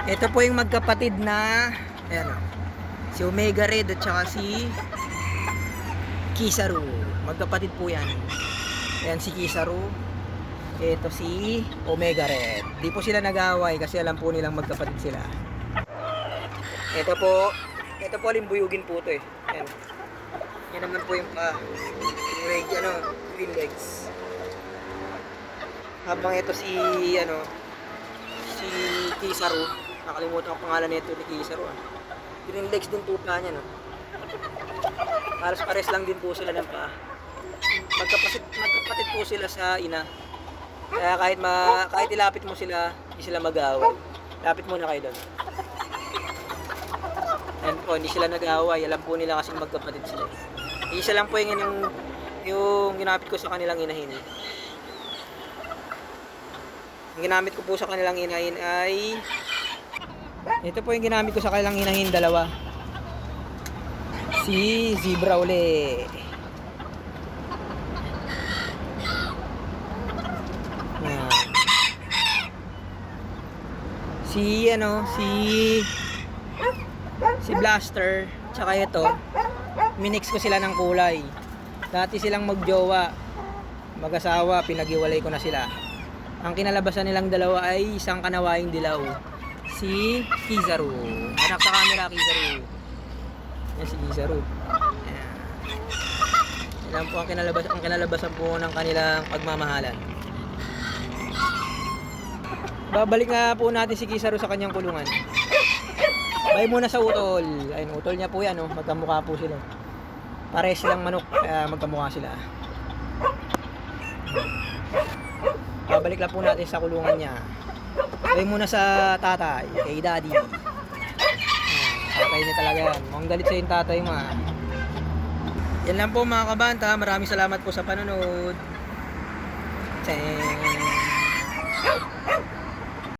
Ito po yung magkapatid na ayan, si Omega Red at saka si Kizaru. Magkapatid po yan. Ayan si Kizaru. Ito si Omega Red. Di po sila nag-away kasi alam po nilang magkapatid sila. Ito po limbuyugin po to eh. Ayan. Yan naman po yung green legs. Habang ito si Kizaru, nakalimutan ang pangalan nito ni Kizaru. Green legs din po pa niya, no. Halos pares lang din po sila ng paa. Magkapatid po sila sa ina. Kaya kahit ilapit mo sila, hindi sila mag-aaway. Lapit muna kayo doon. Ayan po, hindi sila nag-aaway. Alam po nila kasi magkapatid sila. Isa lang po yung ginapit ko sa kanilang inahin. Yung ginamit ko po sa kanilang inahin ay ito po yung ginamit ko sa kanilang inahin, dalawa. Si Zebra uli. Yan. Si Blaster tsaka ito, minix ko sila ng kulay. Dati silang magjowa, mag-asawa, pinag-iwalay ko na sila. Ang kinalabasan nilang dalawa ay isang kanawaing dilaw, si Kizaru. Anak sa camera, Kizaru. Yan si Kizaru. Yan po ang kinalabasan po ng kanilang pagmamahalan. Babalik nga po natin si Kizaru sa kanyang kulungan. Bay muna sa utol. Ayun, utol niya po yan, oh. Magkamukha po sila. Pare silang manok, kaya magkamukha sila. Babalik lang po natin sa kulungan niya. Bay muna sa tatay, kay daddy. Tatay niya talaga yan. Mukhang galit sa yung tatay mo. Yan lang po mga kabanta. Maraming salamat po sa panonood. Teng.